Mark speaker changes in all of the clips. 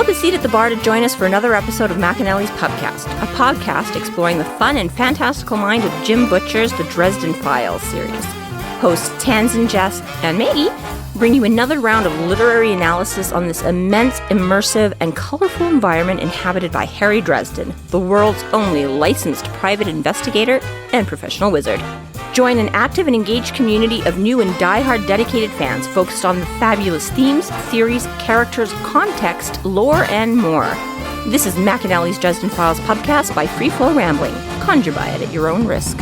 Speaker 1: Grab a seat at the bar to join us for another episode of McAnally's Pubcast, a podcast exploring the fun and fantastical mind of Jim Butcher's The Dresden Files series. Hosts Tansenn, Jess, and Maggie bring you another round of literary analysis on this immense, immersive, and colorful environment inhabited by Harry Dresden, the world's only licensed private investigator and professional wizard. Join an active and engaged community of new and die-hard dedicated fans focused on the fabulous themes, theories, characters, context, lore, and more. This is McAnally's Dresden Files Pubcast by Free Flow Rambling. Conjure by it at your own risk.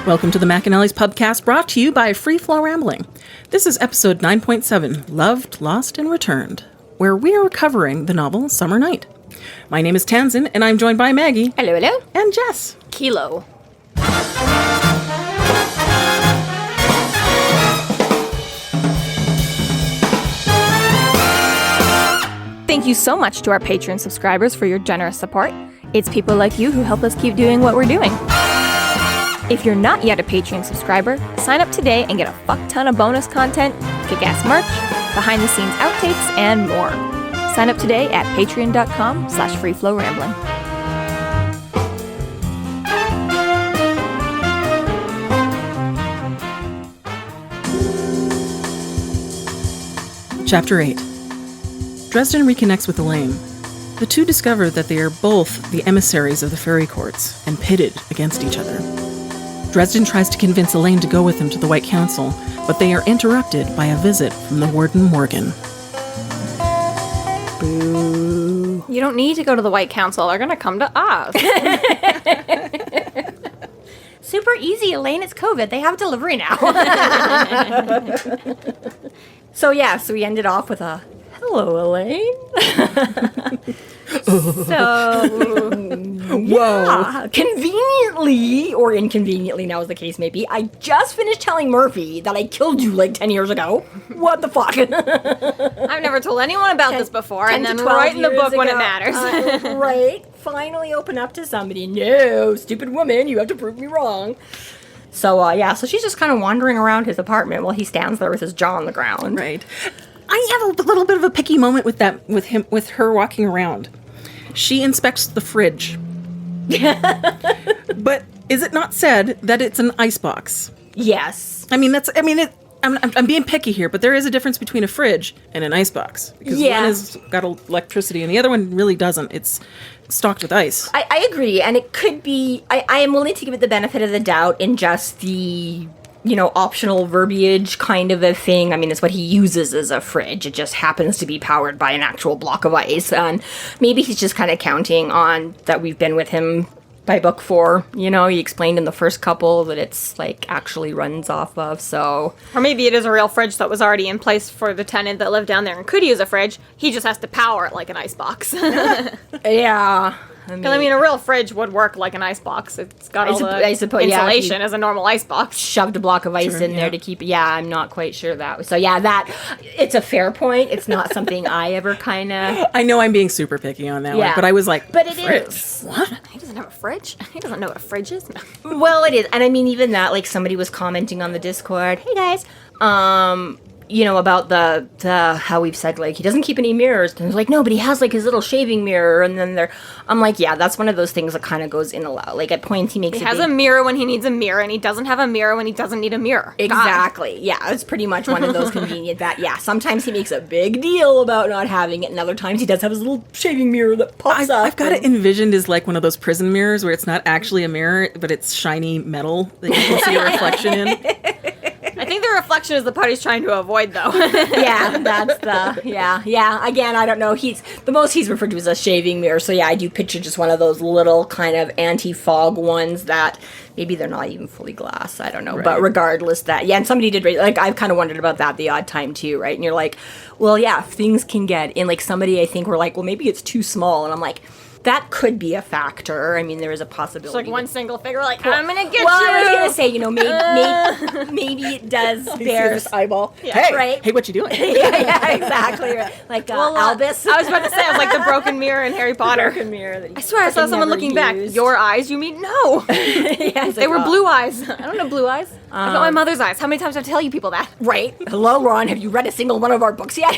Speaker 2: Welcome to the McAnally's Pubcast, brought to you by Free Flow Rambling. This is episode 9.7, Loved, Lost, and Returned, where we are covering the novel Summer Night. My name is Tansenn, and I'm joined by Maggie.
Speaker 1: Hello, hello.
Speaker 2: And Jess.
Speaker 1: Kilo.
Speaker 3: Thank you so much to our Patreon subscribers for your generous support. It's people like you who help us keep doing what we're doing. If you're not yet a Patreon subscriber, sign up today and get a fuck ton of bonus content, kick-ass merch, behind-the-scenes outtakes, and more. Sign up today at patreon.com/freeflowrambling.
Speaker 2: Chapter 8. Dresden reconnects with Elaine. The two discover that they are both the emissaries of the fairy courts and pitted against each other. Dresden tries to convince Elaine to go with him to the White Council, but they are interrupted by a visit from the Warden Morgan.
Speaker 3: Boo. You don't need to go to the White Council. They're going to come to us.
Speaker 1: Super easy, Elaine. It's COVID. They have delivery now. So we ended off with a hello, Elaine.
Speaker 2: Whoa.
Speaker 1: Conveniently, or inconveniently now as the case may be, I just finished telling Murphy that I killed you like 10 years ago. What the fuck?
Speaker 3: I've never told anyone about this before, and then write in the book when it matters.
Speaker 1: Right. Finally open up to somebody. No, stupid woman, you have to prove me wrong. So she's just kind of wandering around his apartment while he stands there with his jaw on the ground.
Speaker 2: Right. I have a little bit of a picky moment with her walking around. She inspects the fridge. But is it not said that it's an icebox?
Speaker 1: Yes.
Speaker 2: I'm being picky here, but there is a difference between a fridge and an icebox. Because one has got electricity and the other one really doesn't. It's stocked with ice.
Speaker 1: I agree, and it could be... I am willing to give it the benefit of the doubt in just the... optional verbiage kind of a thing. I mean, it's what he uses as a fridge. It just happens to be powered by an actual block of ice. And maybe he's just kind of counting on that we've been with him by book 4. He explained in the first couple that it's actually runs off of, so...
Speaker 3: Or maybe it is a real fridge that was already in place for the tenant that lived down there and could use a fridge. He just has to power it like an icebox.
Speaker 1: Yeah.
Speaker 3: A real fridge would work like an icebox. It's got all the insulation as a normal icebox.
Speaker 1: Shoved a block of ice in there to keep... Yeah, I'm not quite sure that... So, it's a fair point. It's not something I ever kind of...
Speaker 2: I know I'm being super picky on that one, but I was like,
Speaker 1: but it
Speaker 2: fridge?
Speaker 1: Is.
Speaker 2: What?
Speaker 3: He doesn't have a fridge? He doesn't know what a fridge is?
Speaker 1: Well, it is. And even that, somebody was commenting on the Discord, hey guys, about the how we've said, he doesn't keep any mirrors. And it's no, but he has, his little shaving mirror. And then I'm that's one of those things that kind of goes in a lot. At points, he
Speaker 3: has a mirror when he needs a mirror, and he doesn't have a mirror when he doesn't need a mirror.
Speaker 1: Exactly. God. Yeah, it's pretty much one of those convenient that, sometimes he makes a big deal about not having it, and other times he does have his little shaving mirror that pops up.
Speaker 2: I've got it envisioned as one of those prison mirrors where it's not actually a mirror, but it's shiny metal that you can see a reflection in.
Speaker 3: I think the reflection is the part he's trying to avoid, though.
Speaker 1: That's the... Yeah. Again, I don't know. The most he's referred to as a shaving mirror. So, I do picture just one of those little kind of anti-fog ones that maybe they're not even fully glass. I don't know. Right. But regardless, and somebody did raise... I've kind of wondered about that the odd time, too, right? And you're well, things can get in. Somebody, I think, were well, maybe it's too small. And I'm that could be a factor. I mean, there is a possibility.
Speaker 3: It's like one single figure, like, I'm going to get
Speaker 1: well,
Speaker 3: you.
Speaker 1: I was going to say, you know, maybe it does bear...
Speaker 2: this eyeball.
Speaker 3: Yeah.
Speaker 2: Hey,
Speaker 1: Right.
Speaker 2: hey, what you doing?
Speaker 1: yeah, exactly. Right. Like Albus.
Speaker 3: I was about to say, I was like the broken mirror in Harry Potter.
Speaker 1: mirror that
Speaker 3: I swear I saw someone looking back. Your eyes, you mean? No.
Speaker 1: Yes,
Speaker 3: They were blue eyes. I don't have blue eyes. I've got my mother's eyes. How many times do I have to tell you people that?
Speaker 1: Right. Hello, Ron. Have you read a single one of our books yet?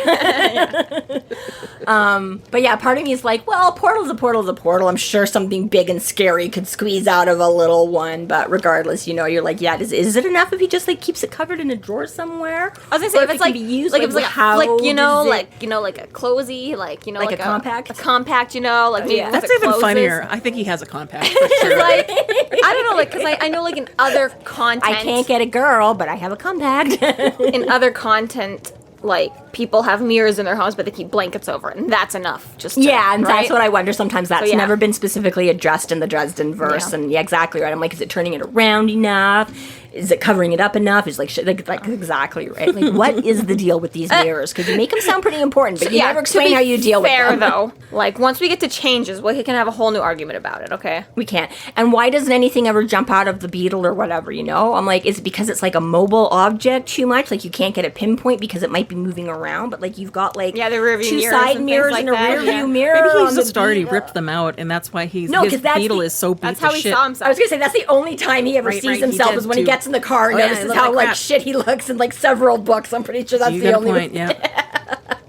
Speaker 1: But yeah, part of me is like, well, a portal's a portal's a portal. I'm sure something big and scary could squeeze out of a little one. But regardless, you know, you're like, yeah, is it enough if he just like keeps it covered in a drawer somewhere?
Speaker 3: I was gonna say,
Speaker 1: Or
Speaker 3: if it's like,
Speaker 1: used,
Speaker 3: like if it's like,
Speaker 1: how
Speaker 3: like you know,
Speaker 1: does it-
Speaker 3: like a closey, like you know,
Speaker 1: Like a compact?
Speaker 3: a compact, you know, like maybe
Speaker 1: yeah.
Speaker 3: because
Speaker 2: That's
Speaker 3: it
Speaker 2: even
Speaker 3: closes.
Speaker 2: funnier. I think he has a compact for sure.
Speaker 3: Like I don't know, like because I know like in other content,
Speaker 1: I can't get a girl, but I have a compact.
Speaker 3: in other content, like people have mirrors in their homes, but they keep blankets over it, and that's enough. Just to,
Speaker 1: Yeah, and
Speaker 3: right?
Speaker 1: that's what I wonder. Sometimes that's
Speaker 3: yeah.
Speaker 1: never been specifically addressed in the Dresden verse,
Speaker 3: Yeah.
Speaker 1: and yeah, exactly right. I'm like, is it turning it around enough? Is it covering it up enough? Is like exactly right. Like, what is the deal with these mirrors? Because you make them sound pretty important, but you never
Speaker 3: to
Speaker 1: explain
Speaker 3: be
Speaker 1: how you deal with
Speaker 3: fair,
Speaker 1: them.
Speaker 3: though, like once we get to changes, we can have a whole new argument about it. Okay.
Speaker 1: We can't. And why doesn't anything ever jump out of the beetle or whatever? You know, I'm like, is it because it's like a mobile object too much? Like you can't get a pinpoint because it might be moving around, but like you've got like
Speaker 3: Yeah, the rear view
Speaker 1: two
Speaker 3: mirrors
Speaker 1: side
Speaker 3: and
Speaker 1: mirrors
Speaker 3: things
Speaker 1: and
Speaker 3: like
Speaker 1: a
Speaker 3: that,
Speaker 1: rear
Speaker 3: yeah.
Speaker 1: view mirror.
Speaker 2: Maybe
Speaker 1: on
Speaker 2: he's
Speaker 1: the
Speaker 2: just already
Speaker 1: beetle.
Speaker 2: ripped them out, and that's why his
Speaker 1: No, 'cause that's
Speaker 2: beetle
Speaker 1: the-
Speaker 2: is so beat
Speaker 3: That's
Speaker 2: to
Speaker 3: how he
Speaker 2: shit.
Speaker 3: saw himself.
Speaker 1: I was gonna say that's the only time he ever
Speaker 2: Right,
Speaker 1: sees
Speaker 2: right, he
Speaker 1: himself
Speaker 2: did
Speaker 1: is when he
Speaker 2: too.
Speaker 1: gets in the car and
Speaker 2: Oh, yeah,
Speaker 1: notices
Speaker 2: he looked
Speaker 1: how
Speaker 2: like
Speaker 1: like
Speaker 2: crap.
Speaker 1: shit he looks in like several books. I'm pretty sure that's
Speaker 2: You
Speaker 1: the
Speaker 2: got a
Speaker 1: only
Speaker 2: point, yeah.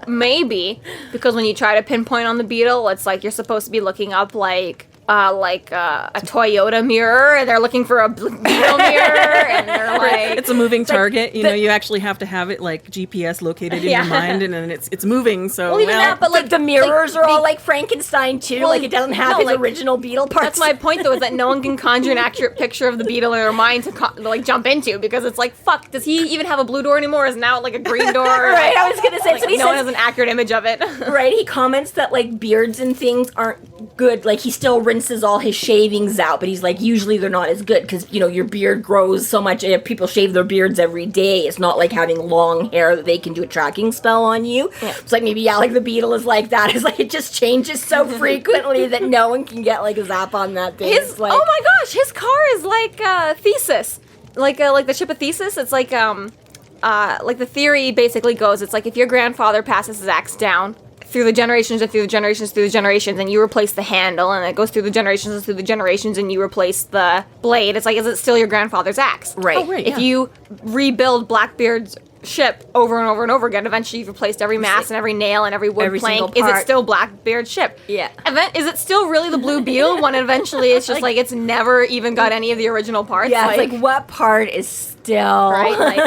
Speaker 3: Maybe because when you try to pinpoint on the beetle, it's like you're supposed to be looking up like a Toyota mirror, and they're looking for a beetle mirror, and they're like,
Speaker 2: It's a moving target. You know, you actually have to have it like GPS located in
Speaker 3: Yeah.
Speaker 2: your mind, and then it's moving. So
Speaker 3: Well, even that, but
Speaker 1: like the mirrors are all
Speaker 3: the-
Speaker 1: like Frankenstein too.
Speaker 3: Well,
Speaker 1: like it doesn't have
Speaker 3: no,
Speaker 1: his
Speaker 3: like,
Speaker 1: original beetle parts.
Speaker 3: That's my point, though, is that no one can conjure an accurate picture of the beetle in their mind to like jump into, because it's like, fuck, does he even have a blue door anymore? Is now like a green door?
Speaker 1: Right, I was gonna say.
Speaker 3: Like,
Speaker 1: So he
Speaker 3: no one
Speaker 1: says,
Speaker 3: has an accurate image of it.
Speaker 1: right? He comments that like beards and things aren't good. Like he still rinses all his shavings out, but he's like, usually they're not as good because you know your beard grows so much. If people shave their beards every day, it's not like having long hair that they can do a tracking spell on you.
Speaker 3: Yeah.
Speaker 1: It's like maybe like the beetle is like that. It's like it just changes so frequently that no one can get like a zap on that thing.
Speaker 3: His
Speaker 1: It's like,
Speaker 3: oh my gosh, his car is like Thesis, like the ship of Thesis. It's like the theory basically goes, it's like if your grandfather passes his axe down through the generations and through the generations through the generations, and you replace the handle, and it goes through the generations and through the generations, and you replace the blade. It's like, is it still your grandfather's axe?
Speaker 1: Right.
Speaker 2: Oh, right.
Speaker 3: If you rebuild Blackbeard's ship over and over and over again, eventually you've replaced every mast and every nail and every wood
Speaker 1: Every
Speaker 3: plank.
Speaker 1: single
Speaker 3: Is it
Speaker 1: part.
Speaker 3: still Blackbeard's ship?
Speaker 1: Yeah.
Speaker 3: Is it still really the Blue Beetle when eventually it's just like it's never even got any of the original parts?
Speaker 1: Yeah, it's like what part is still
Speaker 3: right? Like,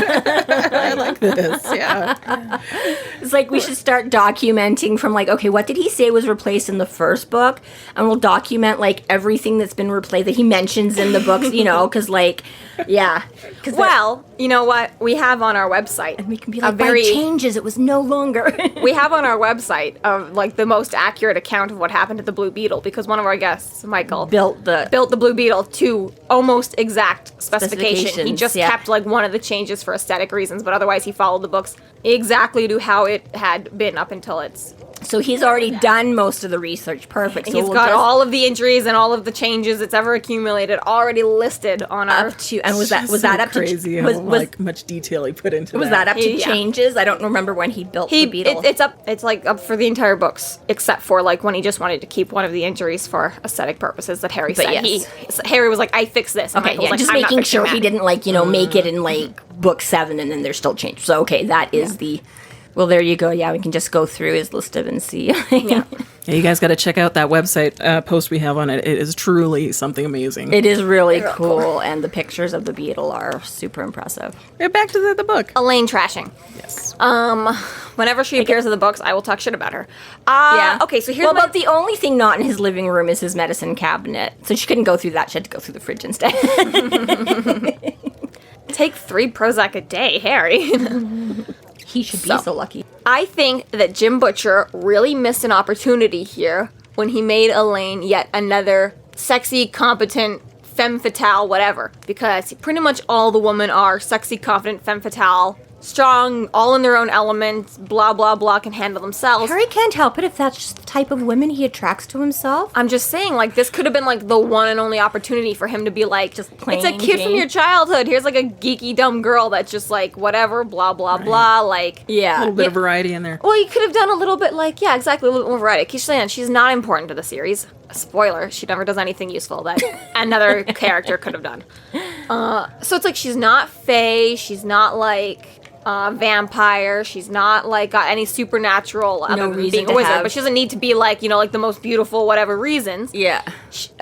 Speaker 2: I like this. Yeah.
Speaker 1: It's like we should start documenting from like, okay, what did he say was replaced in the first book? And we'll document like everything that's been replaced that he mentions in the books, you know, because like, yeah. Cause
Speaker 3: well, you know what? We have on our website.
Speaker 1: we can be
Speaker 3: a
Speaker 1: like, by changes, it was no longer.
Speaker 3: We have on our website like the most accurate account of what happened to the Blue Beetle, because one of our guests, Michael,
Speaker 1: built the
Speaker 3: Blue Beetle to almost exact specification. He
Speaker 1: Specifications,
Speaker 3: just
Speaker 1: yeah.
Speaker 3: kept like one of the changes for aesthetic reasons, but otherwise he followed the books exactly to how it had been up until it's.
Speaker 1: So he's already done most of the research. Perfect. So
Speaker 3: He's
Speaker 1: we'll
Speaker 3: got
Speaker 1: just
Speaker 3: all of the injuries and all of the changes it's ever accumulated already listed on our.
Speaker 1: up to, and was that
Speaker 2: So
Speaker 1: up
Speaker 2: crazy
Speaker 1: to
Speaker 2: how
Speaker 1: was
Speaker 2: like much detail he put into
Speaker 1: was that up to
Speaker 3: Yeah.
Speaker 1: changes? I don't remember when he built the beetle.
Speaker 3: It's like up for the entire books, except for like when he just wanted to keep one of the injuries for aesthetic purposes that Harry
Speaker 1: But
Speaker 3: said.
Speaker 1: yes.
Speaker 3: Harry was like, I fixed this. And
Speaker 1: Okay,
Speaker 3: Michael was
Speaker 1: yeah,
Speaker 3: like,
Speaker 1: just
Speaker 3: I'm not
Speaker 1: making
Speaker 3: fixing
Speaker 1: sure
Speaker 3: that.
Speaker 1: he didn't like, you know, make it in like book 7 and then there's still change. So okay, that is the. Well, there you go. Yeah, we can just go through his list of and see.
Speaker 3: Yeah.
Speaker 2: Yeah, you guys got to check out that website post we have on it. It is truly something amazing.
Speaker 1: It is really cool, and the pictures of the beetle are super impressive.
Speaker 2: Yeah, back to the book.
Speaker 3: Elaine trashing.
Speaker 2: Yes.
Speaker 3: Whenever she appears in the books, I will talk shit about her.
Speaker 1: Yeah.
Speaker 3: Okay, so here's
Speaker 1: well,
Speaker 3: my...
Speaker 1: but the only thing not in his living room is his medicine cabinet. So she couldn't go through that. She had to go through the fridge instead.
Speaker 3: Take 3 Prozac a day, Harry.
Speaker 1: He should be so lucky.
Speaker 3: I think that Jim Butcher really missed an opportunity here when he made Elaine yet another sexy, competent, femme fatale, whatever. Because pretty much all the women are sexy, confident, femme fatale strong, all in their own element, blah, blah, blah, can handle themselves.
Speaker 1: Harry can't help it if that's just the type of women he attracts to himself.
Speaker 3: I'm just saying, like, this could have been, like, the one and only opportunity for him to be, like,
Speaker 1: Just plain
Speaker 3: it's a kid from
Speaker 1: Jane.
Speaker 3: your childhood. Here's, like, a geeky, dumb girl that's just, like, whatever, blah, blah, blah, like...
Speaker 1: Yeah.
Speaker 2: A little bit of variety in there.
Speaker 3: Well, you could have done a little bit, like, yeah, exactly, a little bit more variety. She's not important to the series. Spoiler, she never does anything useful that another character could have done. So it's like, she's not fae, she's not, like... vampire. She's not like got any supernatural other than
Speaker 1: reason
Speaker 3: being a
Speaker 1: to
Speaker 3: wizard,
Speaker 1: have-
Speaker 3: but she doesn't need to be like, you know, like the most beautiful whatever reasons.
Speaker 1: Yeah.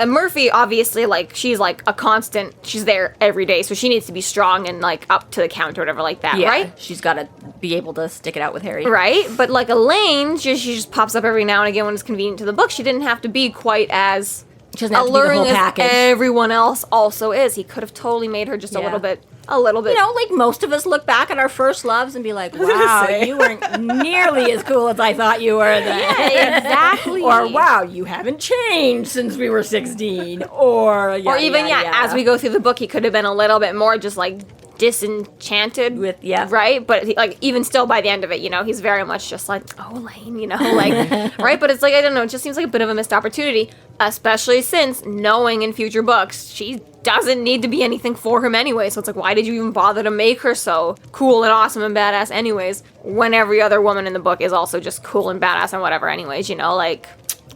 Speaker 3: Murphy obviously, like, she's like a constant. She's there every day, so she needs to be strong and like up to the count or whatever like that,
Speaker 1: Yeah.
Speaker 3: right?
Speaker 1: She's got to be able to stick it out with Harry.
Speaker 3: Right, but like Elaine, she just pops up every now and again when it's convenient to the book. She didn't have to be quite as
Speaker 1: She doesn't have to be the
Speaker 3: alluring
Speaker 1: whole
Speaker 3: as
Speaker 1: package.
Speaker 3: everyone else also is. He could have totally made her just a
Speaker 1: Yeah.
Speaker 3: little bit.
Speaker 1: You know, like most of us look back at our first loves and be like, wow, you weren't nearly as cool as I thought you were then.
Speaker 3: Yeah, exactly.
Speaker 1: Or, wow, you haven't changed since we were 16. Or,
Speaker 3: Or even, as we go through the book, he could have been a little bit more just, like, disenchanted.
Speaker 1: With, yeah.
Speaker 3: Right? But, like, even still by the end of it, you know, he's very much just like, oh, Elaine, you know, like, right? But it's like, I don't know, it just seems like a bit of a missed opportunity, especially since knowing in future books, she doesn't need to be anything for him anyway. So it's like, why did you even bother to make her so cool and awesome and badass anyways, when every other woman in the book is also just cool and badass and whatever anyways, you know, like...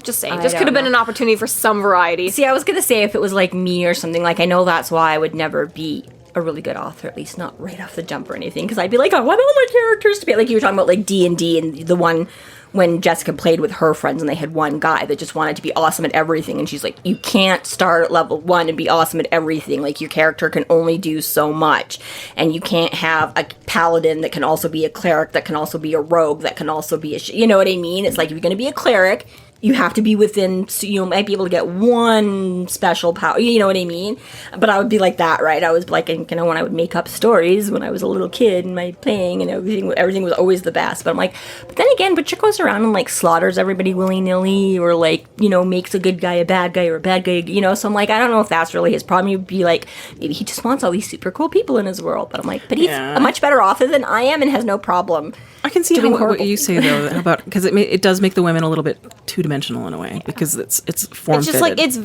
Speaker 3: Just saying. Just could have been an opportunity for some variety.
Speaker 1: See, I was going to say if it was like me or something, like I know that's why I would never be a really good author, at least not right off the jump or anything, because I'd be like, I want all my characters to be like you were talking about, like D&D and the one when Jessica played with her friends and they had one guy that just wanted to be awesome at everything, and she's like, you can't start at level 1 and be awesome at everything. Like, your character can only do so much, and you can't have a paladin that can also be a cleric, that can also be a rogue, that can also be a you know what I mean? It's like, if you're going to be a cleric, you have to be within, so you might be able to get one special power, you know what I mean? But I would be like that, right? I was like, you know, when I would make up stories when I was a little kid and my playing and everything was always the best. But I'm like, but then again, Butcher goes around and like slaughters everybody willy-nilly, or like, you know, makes a good guy a bad guy or a bad guy, you know? So I'm like, I don't know if that's really his problem. He'd be like, maybe he just wants all these super cool people in his world. But I'm like, but he's a much better author than I am and has no problem.
Speaker 2: I can see
Speaker 1: doing
Speaker 2: what
Speaker 1: horrible
Speaker 2: you say though about, because it does make the women a little bit two-dimensional in a way, because it's form-fitted.
Speaker 3: It's just like, it's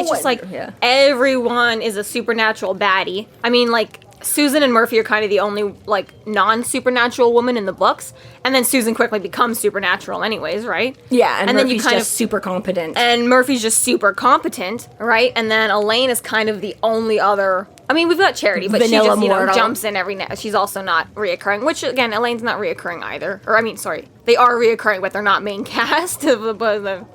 Speaker 3: just like everyone is a supernatural baddie. I mean, like, Susan and Murphy are kind of the only, like, non-supernatural woman in the books, and then Susan quickly becomes supernatural anyways, right?
Speaker 1: Yeah, and
Speaker 3: then
Speaker 1: Murphy's
Speaker 3: you kind
Speaker 1: just super competent.
Speaker 3: And Murphy's just super competent, right? And then Elaine is kind of the only other... I mean, we've got Charity, but
Speaker 1: Vanilla
Speaker 3: she just, you know,
Speaker 1: mortal.
Speaker 3: jumps in every now. She's also not reoccurring, which, again, Elaine's not reoccurring either. Or, I mean, sorry. They are reoccurring, but they're not main cast.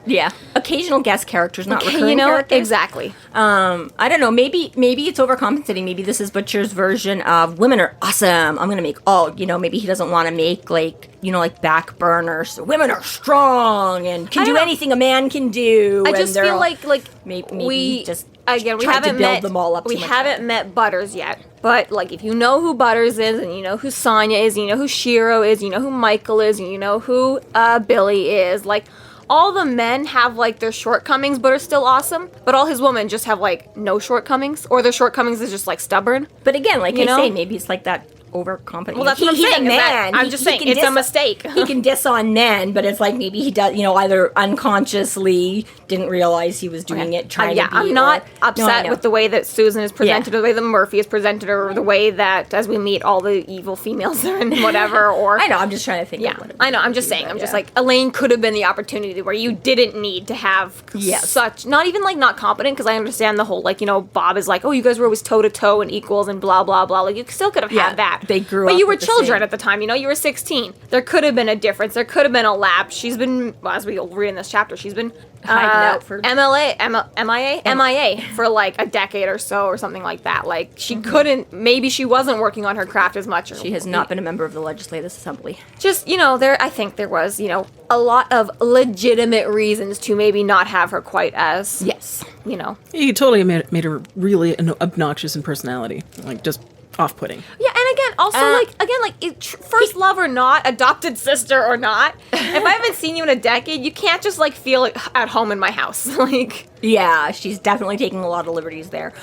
Speaker 1: Yeah. Occasional guest characters, not recurring
Speaker 3: you know,
Speaker 1: characters.
Speaker 3: exactly.
Speaker 1: I don't know. Maybe it's overcompensating. Maybe this is Butcher's version of women are awesome. I'm gonna make all. You know, maybe he doesn't want to make like, you know, like back burners. Women are strong and can do anything a man can do.
Speaker 3: I
Speaker 1: and
Speaker 3: just
Speaker 1: they're
Speaker 3: feel
Speaker 1: all-
Speaker 3: like
Speaker 1: maybe
Speaker 3: we
Speaker 1: just
Speaker 3: again we
Speaker 1: tried to
Speaker 3: haven't
Speaker 1: build
Speaker 3: met
Speaker 1: them all up.
Speaker 3: We
Speaker 1: too much
Speaker 3: haven't met Butters yet, but like if you know who Butters is, and you know who Sonia is, and you know who Shiro is, you know who Michael is, and you know who Billy is, like. All the men have, like, their shortcomings, but are still awesome. But all his women just have, like, no shortcomings. Or their shortcomings is just, like, stubborn.
Speaker 1: But again, like
Speaker 3: you know?
Speaker 1: say, maybe it's like that overcompetent.
Speaker 3: Well, that's what I'm
Speaker 1: he's
Speaker 3: saying.
Speaker 1: a
Speaker 3: is that-
Speaker 1: man.
Speaker 3: I'm just saying, it's a mistake.
Speaker 1: He can diss on men, but it's like maybe he does, you know, either unconsciously didn't realize he was doing it, trying to be.
Speaker 3: I'm not
Speaker 1: or, No, I
Speaker 3: upset
Speaker 1: know.
Speaker 3: with the way that Susan is presented, or the way that Murphy is presented, or the way that, as we meet all the evil females and whatever, or...
Speaker 1: I know, I'm just trying to think
Speaker 3: Yeah,
Speaker 1: of what it
Speaker 3: I know.
Speaker 1: would
Speaker 3: I'm just
Speaker 1: be,
Speaker 3: saying.
Speaker 1: but
Speaker 3: I'm just
Speaker 1: yeah.
Speaker 3: like, Elaine could have been the opportunity where you didn't need to have such, not even like not competent, because I understand the whole, like, you know, Bob is like, oh, you guys were always toe to toe and equals and blah blah blah. Like, you still could have had that.
Speaker 1: They grew
Speaker 3: but
Speaker 1: up
Speaker 3: you were
Speaker 1: with the
Speaker 3: children
Speaker 1: same-
Speaker 3: at the time. You know, you were 16. There could have been a difference. There could have been a lapse. She's been, well, as we read in this chapter, she's been
Speaker 1: Hiding out for-
Speaker 3: MIA for like a decade or so, or something like that. Like, she couldn't. Maybe she wasn't working on her craft as much. Or
Speaker 1: She has not been a member of the Legislative Assembly.
Speaker 3: just, you know, I think there was, you know, a lot of legitimate reasons to maybe not have her quite as,
Speaker 1: Yes.
Speaker 3: you know.
Speaker 2: He totally made her really obnoxious in personality, like just off-putting.
Speaker 3: Yeah, and again, also, first love or not, adopted sister or not, if I haven't seen you in a decade, you can't just, like, feel at home in my house. Like,
Speaker 1: Yeah, she's definitely taking a lot of liberties there.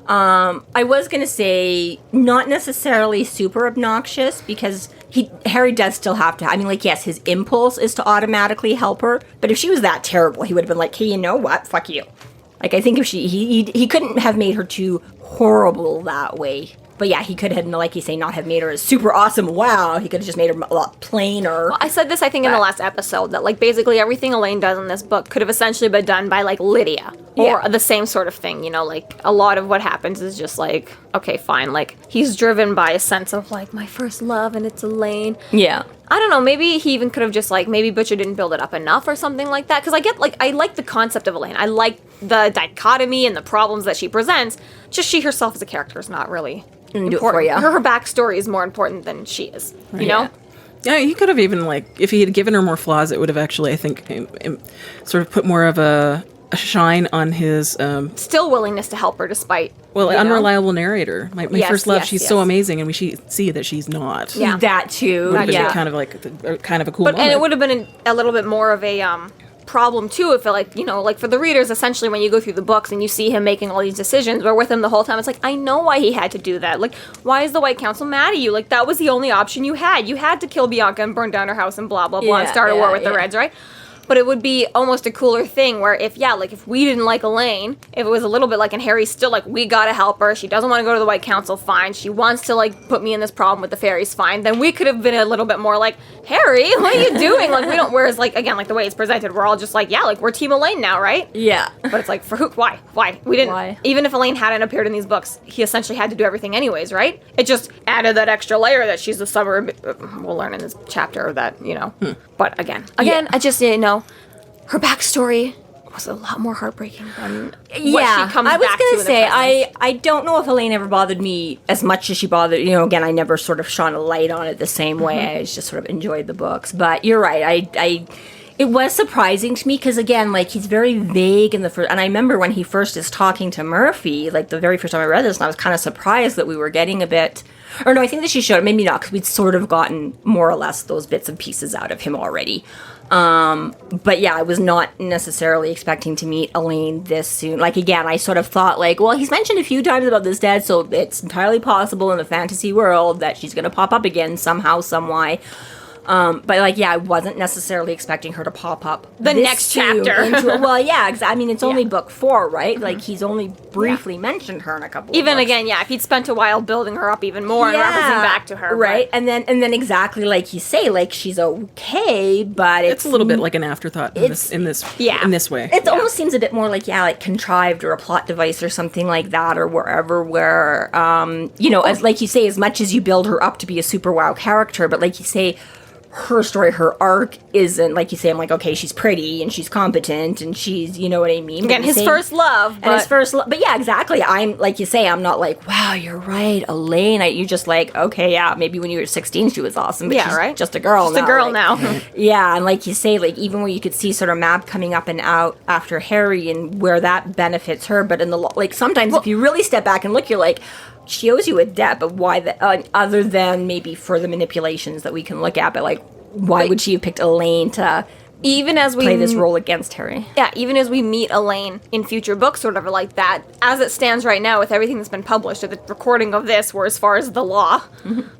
Speaker 1: I was going to say not necessarily super obnoxious because Harry does still have to, I mean, like, yes, his impulse is to automatically help her, but if she was that terrible, he would have been like, hey, you know what? Fuck you. Like, I think if he couldn't have made her too horrible that way. But yeah, he could have, like you say, not have made her a super awesome wow. He could have just made her a lot plainer.
Speaker 3: Well, I said this, I think, in the last episode, that, like, basically everything Elaine does in this book could have essentially been done by, like, Lydia. Or the same sort of thing, you know, like, a lot of what happens is just, like, okay, fine. Like, he's driven by a sense of, like, my first love, and it's Elaine.
Speaker 1: Yeah.
Speaker 3: I don't know, maybe he even could have just, like, maybe Butcher didn't build it up enough or something like that. Because I like the concept of Elaine. I like the dichotomy and the problems that she presents. Just she herself as a character is not really important. Her backstory is more important than she is, you know?
Speaker 2: Yeah, he could have even, like, if he had given her more flaws, it would have actually, I think, sort of put more of a shine on his...
Speaker 3: still willingness to help her despite...
Speaker 2: Well, unreliable narrator. My first love, she's so amazing, and we see that she's not.
Speaker 1: Yeah, that too.
Speaker 2: Would have been kind of like, kind of a cool moment.
Speaker 3: And it would have been a little bit more of a... problem too if it, like, you know, like for the readers, essentially when you go through the books and you see him making all these decisions, we're with him the whole time, it's like, I know why he had to do that. Like, why is the White Council mad at you? Like, that was the only option you had to kill Bianca and burn down her house and blah blah blah and start a war with the Reds, right? But it would be almost a cooler thing where if we didn't like Elaine, if it was a little bit like, and Harry's still like, we gotta help her, she doesn't want to go to the White Council, fine, she wants to, like, put me in this problem with the fairies, fine, then we could have been a little bit more like, Harry, what are you doing? Like, we don't, whereas, like, again, like, the way it's presented, we're all just like, yeah, like, we're Team Elaine now, right?
Speaker 1: Yeah.
Speaker 3: But it's like, for who? Why? We didn't,
Speaker 1: Why?
Speaker 3: Even if Elaine hadn't appeared in these books, he essentially had to do everything anyways, right? It just added that extra layer that she's the summer, we'll learn in this chapter that, you know, but again, I just, you know, her backstory was a lot more heartbreaking than what she comes back to. I was going to say,
Speaker 1: I don't know if Elaine ever bothered me as much as she bothered, you know, again, I never sort of shone a light on it the same way. I just sort of enjoyed the books. But you're right, it was surprising to me because, again, like, he's very vague in the first, and I remember when he first is talking to Murphy, like, the very first time I read this, and I was kind of surprised that we were getting a bit, or no, I think that she showed, maybe not, because we'd sort of gotten more or less those bits and pieces out of him already. But yeah, I was not necessarily expecting to meet Elaine this soon. Like, again, I sort of thought, like, well, he's mentioned a few times about this dad, so it's entirely possible in the fantasy world that she's going to pop up again somehow, some way. But, like, yeah, I wasn't necessarily expecting her to pop up
Speaker 3: the next chapter.
Speaker 1: Well, yeah, I mean, it's only book 4, right? Like, he's only briefly mentioned her in a couple of books.
Speaker 3: Again, if he'd spent a while building her up even more and referencing back to her.
Speaker 1: Right, but. And then exactly like you say, like, she's okay, but
Speaker 2: it's a little bit like an afterthought in this way.
Speaker 1: It almost seems a bit more like, like, contrived or a plot device or something like that, or wherever where, you know, as like you say, as much as you build her up to be a super wow character, but like you say, her story, her arc isn't, like you say, I'm like, okay, she's pretty and she's competent and she's, you know what I mean?
Speaker 3: Again, his first love.
Speaker 1: But yeah, exactly. I'm, like you say, I'm not like, wow, you're right, Elaine. You're just like, okay, yeah, maybe when you were 16 she was awesome, but she's just a girl now.
Speaker 3: Just a girl now.
Speaker 1: Yeah, and like you say, like, even where you could see sort of Mab coming up and out after Harry and where that benefits her, but in the, like, sometimes if you really step back and look, you're like, she owes you a debt, but why? Other than maybe further manipulations that we can look at, but like, why would she have picked Elaine to
Speaker 3: even as we
Speaker 1: play this role against Harry?
Speaker 3: Yeah, even as we meet Elaine in future books, sort of like that, as it stands right now with everything that's been published, or the recording of this, where as far as the law,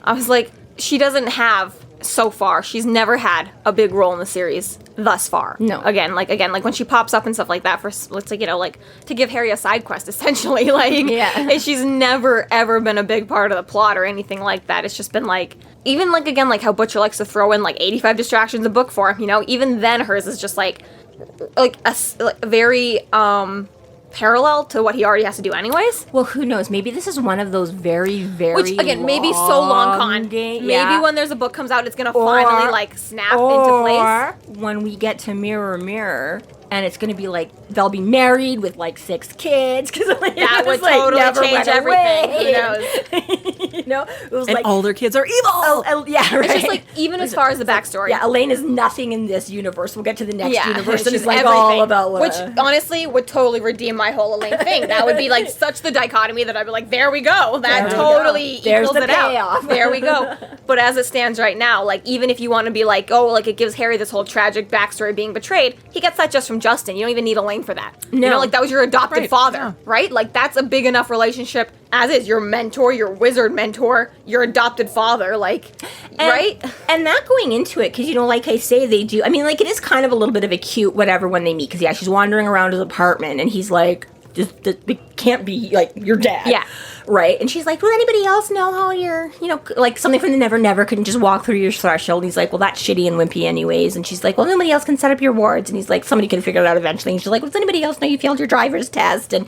Speaker 3: I was like, she doesn't have. So far, she's never had a big role in the series thus far.
Speaker 1: No.
Speaker 3: Again, like when she pops up and stuff like that for, let's say, you know, like, to give Harry a side quest, essentially, like, and she's never, ever been a big part of the plot or anything like that. It's just been, like, even, like, again, like how Butcher likes to throw in, like, 85 distractions a book for him, you know, even then hers is just, like a very, parallel to what he already has to do anyways.
Speaker 1: Well, who knows? Maybe this is one of those very, very
Speaker 3: which, again, maybe so long con. Maybe when there's a book comes out, it's going to finally, like, snap into place.
Speaker 1: Or when we get to Mirror, Mirror, and it's going to be like, they'll be married with like 6 kids. Cause, like,
Speaker 3: that would totally change everything. Who knows?
Speaker 1: You know? It was
Speaker 2: and
Speaker 1: like,
Speaker 2: all their kids are evil!
Speaker 1: Yeah, right.
Speaker 3: It's just like, even as far as the backstory.
Speaker 1: Yeah, Elaine is nothing in this universe. We'll get to the next universe.
Speaker 3: It's like everything, all about which, honestly, would totally redeem my whole Elaine thing. That would be like such the dichotomy that I'd be like, there we go. That totally equals it out. There we go. But as it stands right now, like, even if you want to be like, oh, like, it gives Harry this whole tragic backstory being betrayed, he gets that just from from Justin. You don't even need Elaine for that.
Speaker 1: No.
Speaker 3: You know, like, that was your adopted
Speaker 2: Right,
Speaker 3: father,
Speaker 2: yeah.
Speaker 3: right? Like, that's a big enough relationship as is. Your mentor, your wizard mentor, your adopted father, like, right?
Speaker 1: And that going into it, because, you know, like I say, they do, I mean, like, it is kind of a little bit of a cute whatever when they meet, because, yeah, she's wandering around his apartment, and he's like, it can't be, like, your dad.
Speaker 3: Yeah.
Speaker 1: Right? And she's like, will anybody else know how you're, you know, like, something from the Never Never couldn't just walk through your threshold? And he's like, well, that's shitty and wimpy anyways. And she's like, well, nobody else can set up your wards. And he's like, somebody can figure it out eventually. And she's like, well, does anybody else know you failed your driver's test? And,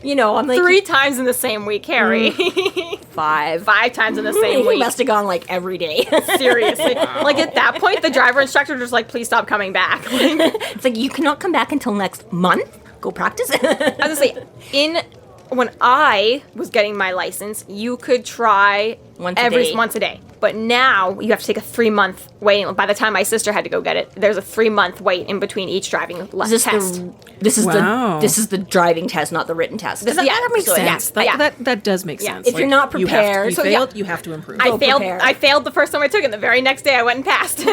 Speaker 1: you know, I'm like...
Speaker 3: 3 times in the same week, Harry.
Speaker 1: 5.
Speaker 3: 5 times in the same
Speaker 1: He
Speaker 3: week.
Speaker 1: must have gone, like, every day.
Speaker 3: Seriously. Like, at that point, the driver instructor was like, please stop coming back. Like,
Speaker 1: It's like, you cannot come back until next month? Go practice.
Speaker 3: I was gonna say, when I was getting my license, you could try
Speaker 1: Once a day.
Speaker 3: once a day. But now you have to take a 3-month wait. By the time my sister had to go get it, there's a 3-month wait in between each driving test.
Speaker 1: This is
Speaker 2: Wow.
Speaker 1: the driving test, not the written test.
Speaker 3: This is- yeah,
Speaker 2: That makes
Speaker 3: so, yeah,
Speaker 2: sense.
Speaker 3: yeah.
Speaker 2: That does make
Speaker 3: Yeah.
Speaker 2: sense.
Speaker 1: If you're not prepared-
Speaker 2: you
Speaker 3: So, yeah.
Speaker 2: failed, you have to improve.
Speaker 3: I failed.
Speaker 1: prepared.
Speaker 3: I failed the first time I took it. And the very next day, I went and passed.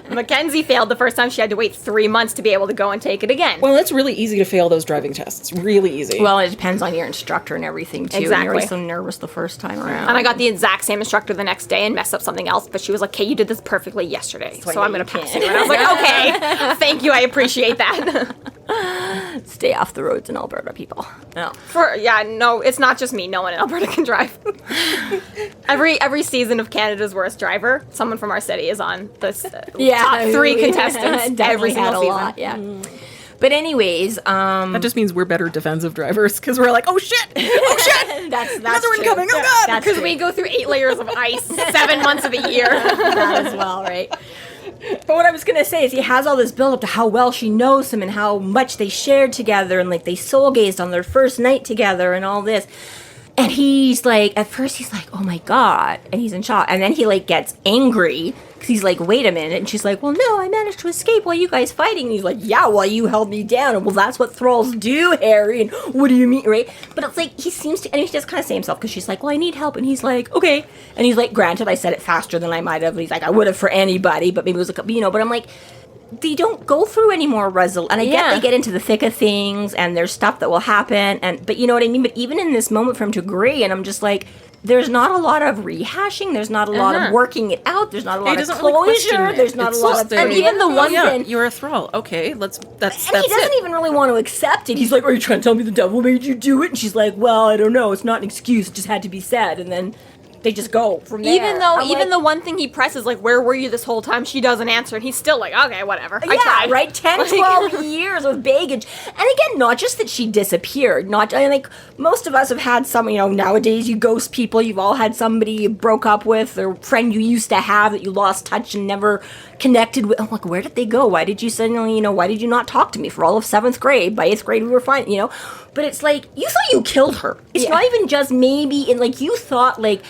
Speaker 3: Mackenzie failed the first time. She had to wait 3 months to be able to go and take it again.
Speaker 2: Well, it's really easy to fail those driving tests. Really easy.
Speaker 1: Well, it depends on your instructor and everything, too. And you're
Speaker 3: Exactly.
Speaker 1: always so nervous the first time around.
Speaker 3: And I got the exact same instructor the next day and messed up something else, but she was like, "Okay, you did this perfectly yesterday,
Speaker 1: I
Speaker 3: so I'm
Speaker 1: know
Speaker 3: going to
Speaker 1: you
Speaker 3: pass
Speaker 1: can."
Speaker 3: you." And I was like, "Okay, thank you, I appreciate that."
Speaker 1: Stay off the roads in Alberta, people. No.
Speaker 3: No, it's not just me. No one in Alberta can drive. every season of Canada's Worst Driver, someone from our city is on the top 3 contestants every
Speaker 1: Definitely
Speaker 3: single
Speaker 1: had a
Speaker 3: season.
Speaker 1: lot, yeah. But anyways,
Speaker 2: that just means we're better defensive drivers because we're like, oh shit, oh shit,
Speaker 1: that's
Speaker 2: another one
Speaker 1: true.
Speaker 2: coming. Oh god.
Speaker 1: That's
Speaker 3: Because
Speaker 1: true.
Speaker 3: we go through 8 layers of ice 7 months of the year.
Speaker 1: that as well, right? But what I was gonna say is he has all this build up to how well she knows him and how much they shared together and like they soul gazed on their first night together and all this. And he's like, at first he's like, oh my god, and he's in shock. And then he like gets angry because he's like, wait a minute. And she's like, well, no, I managed to escape while you guys fighting. And he's like, yeah, well, you held me down. And well, that's what thralls do, Harry. And what do you mean, right? But it's like he seems to, and he does kind of say himself because she's like, well, I need help. And he's like, okay. And he's like, granted, I said it faster than I might have. And he's like, I would have for anybody, but maybe it was a, you know. But I'm like, they don't go through any more and I get they get into the thick of things and there's stuff that will happen but you know what I mean, but even in this moment for him to agree, and I'm just like, there's not a lot of rehashing, there's not a lot of working it out, there's not a lot of
Speaker 2: doesn't really question
Speaker 1: closure,
Speaker 2: it.
Speaker 1: there's not
Speaker 2: It's
Speaker 1: a lot
Speaker 2: just
Speaker 1: of
Speaker 2: there.
Speaker 3: And even the one thing,
Speaker 2: you're a thrall. Okay, that's
Speaker 1: and
Speaker 2: that's
Speaker 1: he doesn't
Speaker 2: it.
Speaker 1: even really want to accept it. He's like, are you trying to tell me the devil made you do it? And she's like, well, I don't know, it's not an excuse, it just had to be said. And then they just go from there.
Speaker 3: even though
Speaker 1: I'm
Speaker 3: even
Speaker 1: like,
Speaker 3: the one thing he presses, like, where were you this whole time? She doesn't answer, and he's still like, okay, whatever. I tried.
Speaker 1: Right? 10, 12 years of baggage. And again, not just that she disappeared. Not, I like, most of us have had some, you know, nowadays you ghost people. You've all had somebody you broke up with or friend you used to have that you lost touch and never connected with. I'm like, where did they go? Why did you suddenly, you know, why did you not talk to me for all of 7th grade? By 8th grade, we were fine, you know? But it's like, you thought you killed her. It's not even just maybe, in like, you thought, like,